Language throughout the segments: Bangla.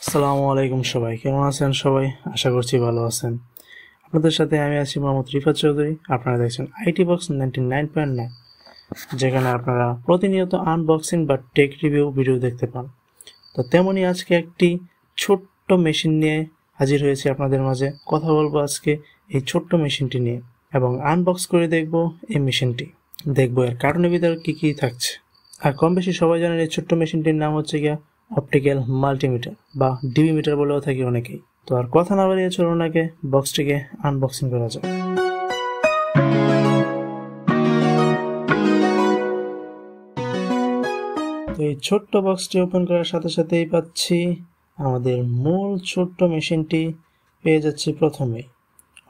আসসালামু আলাইকুম সবাই, কেমন আছেন সবাই? আশা করছি ভালো আছেন। আপনাদের সাথে আমি আছি মোহাম্মদ রিফাত চৌধুরী। আপনারা দেখছেন আইটি বক্স 99.9, যেখানে আপনারা প্রতিনিয়ত আনবক্সিং বা টেক রিভিউ ভিডিও দেখতে পান। তো তেমনই আজকে একটি ছোট্ট মেশিন নিয়ে হাজির হয়েছি আপনাদের মাঝে। কথা বলবো আজকে এই ছোট্ট মেশিনটি নিয়ে এবং আনবক্স করে দেখব এই মেশিনটি, দেখবো এর কার্টুনের ভিতরে কী থাকছে। আর কম বেশি সবাই জানেন এই ছোট্ট মেশিনটির নাম হচ্ছে গিয়া অপটিক্যাল মাল্টিমিটার বা ডিবি মিটার বলেও থাকি অনেকেই। তো আর কথা না বাড়িয়ে চলুন আগে বক্সটিকে আনবক্সিং করা যাক। তো এই ছোট্ট বক্সটি ওপেন করার সাথে সাথেই পাচ্ছি আমাদের মূল ছোট্ট মেশিনটি পেয়ে যাচ্ছি প্রথমেই,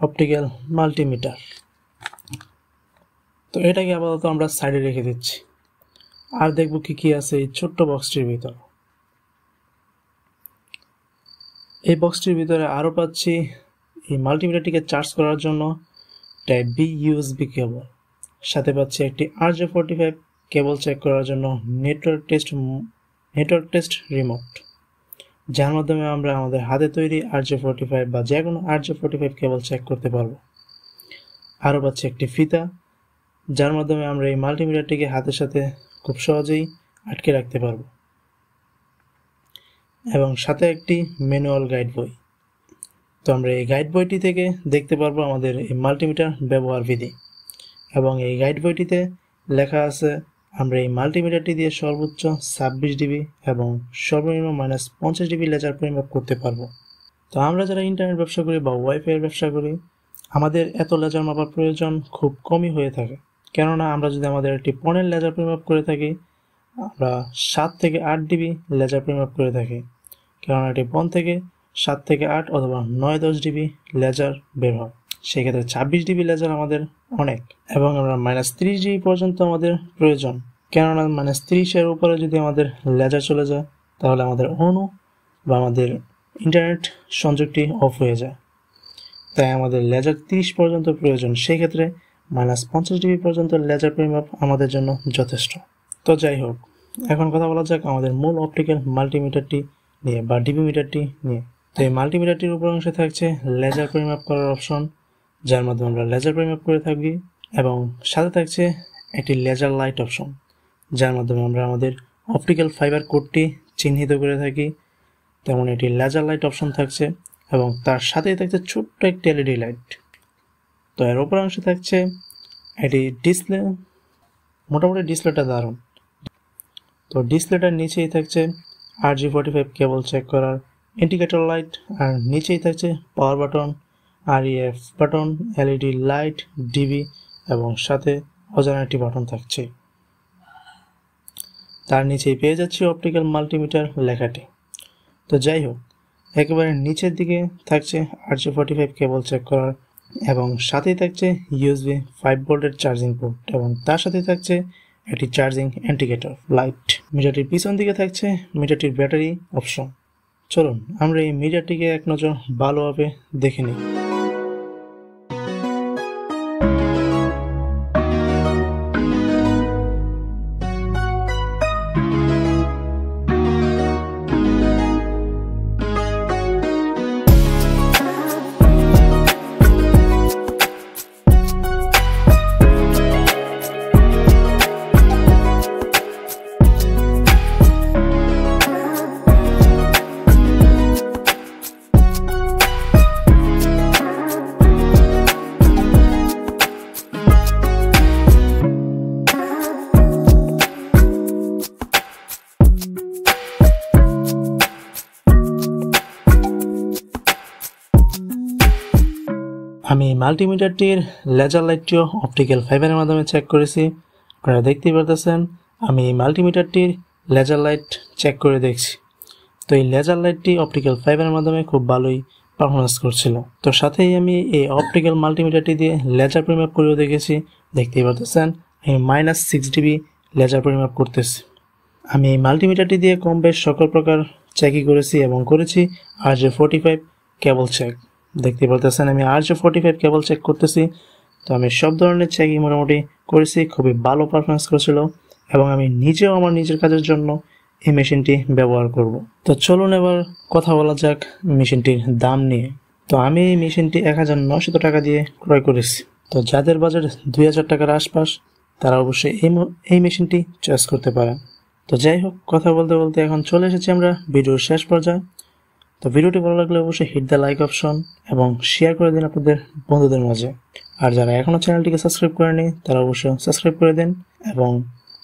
অপটিক্যাল মাল্টিমিটার। তো এটাকে আপাতত আমরা সাইডে রেখে দিচ্ছি, আর দেখব কি আছে এই ছোট্ট বক্সটির ভিতর। এই বক্সটির ভিতরে আরও পাচ্ছি এই মাল্টিমিটারটিকে চার্জ করার জন্য টাইপ বি ইউএসবি কেবল, সাথে পাচ্ছি একটি RJ45 কেবল চেক করার জন্য নেটওয়ার্ক টেস্ট রিমোট, যার মাধ্যমে আমরা আমাদের হাতে তৈরি RJ45 বা যে কোনো RJ45 কেবল চেক করতে পারবো। আরও পাচ্ছি একটি ফিতা, যার মাধ্যমে আমরা এই মাল্টিমিটারটিকে হাতের সাথে খুব সহজেই আটকে রাখতে পারবো, এবং সাথে একটি ম্যানুয়াল গাইড বই। তো আমরা এই গাইড বইটি থেকে দেখতে পারবো আমাদের এই মাল্টিমিটার ব্যবহার বিধি, এবং এই গাইড বইটিতে লেখা আছে আমরা এই মাল্টিমিটারটি দিয়ে সর্বোচ্চ 26 ডিবি এবং সর্বনিম্ন -50 ডিবি লেজার পরিমাপ করতে পারবো। তো আমরা যারা ইন্টারনেট ব্যবসা করি বা ওয়াইফাইয়ের ব্যবসা করি, আমাদের এত লেজার মাপার প্রয়োজন খুব কমই হয়ে থাকে। কেননা আমরা যদি আমাদের একটি পণ্যের লেজার পরিমাপ করে থাকি, আমরা 7 থেকে 8 ডিবি লেজার পরিমাপ করে থাকি, কেননা এটি পণ থেকে 7 থেকে 8 অথবা 9-10 ডিবি লেজার বের হয়। সেক্ষেত্রে 26 ডিবি লেজার আমাদের অনেক, এবং আমরা -30 ডিবি পর্যন্ত আমাদের প্রয়োজন, কেননা -30-এর উপরে যদি আমাদের লেজার চলে যায় তাহলে আমাদের অণু বা আমাদের ইন্টারনেট সংযোগটি অফ হয়ে যায়। তাই আমাদের লেজার 30 পর্যন্ত প্রয়োজন। সেক্ষেত্রে -50 ডিবি পর্যন্ত লেজার পরিমাপ আমাদের জন্য যথেষ্ট। তো যাই হোক, এখন কথা বলা যাক আমাদের মূল অপটিক্যাল মাল্টিমিটারটি নিয়ে বা ডিবি মিটারটি নিয়ে। তো এই মাল্টিমিটারটির উপর অংশে থাকছে লেজার পরিমাপ করার অপশন, যার মাধ্যমে আমরা লেজার পরিমাপ করে থাকবি, এবং সাথে থাকছে একটি লেজার লাইট অপশন, যার মাধ্যমে আমরা আমাদের অপটিক্যাল ফাইবার কোডটি চিহ্নিত করে থাকি। তেমন একটি লেজার লাইট অপশন থাকছে, এবং তার সাথেই থাকছে ছোট্ট একটি এলইডি লাইট। তো এর উপর অংশে থাকছে একটি ডিসপ্লে, মোটামুটি ডিসপ্লেটা দারুণ। তো ডিসপ্লেটার নিচেই থাকছে RJ45 কেবল চেক করার ইন্ডিকেটর লাইট, আর নিচেই থাকছে power button, REF button, LED light, DB, এবং সাথে অজানা একটি বাটন থাকছে। তার নিচেই পেয়ে যাচ্ছি অপটিক্যাল মাল্টিমিটার লেখাটি। তো যাই হোক, একেবারে নিচের দিকে থাকছে RJ45 কেবল চেক করার, এবং সাথেই থাকছে USB 5 ভোল্টের চার্জিং পোর্ট, এবং তার সাথে থাকছে একটি চার্জিং ইন্ডিকেটর লাইট। মিটারটির পিছন দিকে থাকছে মিটারটির ব্যাটারি অপশন। চলুন আমরা এই মিটারটিকে এক নজর ভালোভাবে দেখে নিই। আমি মাল্টিমিটারটির লেজার লাইটটিও অপটিক্যাল ফাইবারের মাধ্যমে চেক করেছি। আপনারা দেখতেই পারতেছেন আমি এই মাল্টিমিটারটির লেজার লাইট চেক করে দেখছি। তো এই লেজার লাইটটি অপটিক্যাল ফাইবারের মাধ্যমে খুব ভালোই পারফরমেন্স করছিল। তো সাথেই আমি এই অপটিক্যাল মাল্টিমিটারটি দিয়ে লেজার পরিমাপ করেও দেখেছি। দেখতেই পারতেছেন আমি -6 ডিবি লেজার পরিমাপ করতেছি। আমি এই মাল্টিমিটারটি দিয়ে কম বেশ সকল প্রকার চেকই করেছি, এবং করেছি RJ45 কেবল চেক। দেখতে পারতেছেন আমি RJ45 কেবল চেক করতেছি। তো আমি সব ধরনের চেকই মোটামুটি করেছি, খুবই ভালো পারফরমেন্স করেছিল, এবং আমি নিজেও আমার নিজের কাজের জন্য এই মেশিনটি ব্যবহার করব। তো চলুন এবার কথা বলা যাক মেশিনটির দাম নিয়ে। তো আমি এই মেশিনটি 1900 টাকা দিয়ে ক্রয় করেছি। তো যাদের বাজেট 2000 টাকার আশপাশ তারা অবশ্যই এই মেশিনটি চয়েস করতে পারেন। তো যাই হোক, কথা বলতে বলতে এখন চলে এসেছি আমরা ভিডিওর শেষ পর্যায়ে। তো ভিডিওটি ভালো লাগলে অবশ্যই হিট দ্য লাইক অপশন এবং শেয়ার করে দিন আপনাদের বন্ধুদের মাঝে। আর যারা এখনও চ্যানেলটিকে সাবস্ক্রাইব করেনি তারা অবশ্যই সাবস্ক্রাইব করে দিন এবং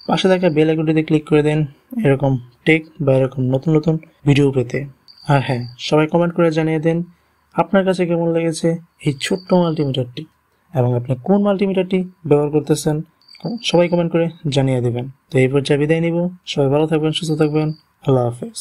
পাশে থাকা বেল আইকনটিতে ক্লিক করে দিন এরকম টেক বা এরকম নতুন নতুন ভিডিও পেতে। আর হ্যাঁ, সবাই কমেন্ট করে জানিয়ে দিন আপনার কাছে কেমন লেগেছে এই ছোট্ট মাল্টিমিটারটি এবং আপনি কোন মাল্টিমিটারটি ব্যবহার করতেছেন, সবাই কমেন্ট করে জানিয়ে দেবেন। তো এই পর্যায়ে বিদায় নিব। সবাই ভালো থাকবেন, সুস্থ থাকবেন। আল্লাহ হাফেজ।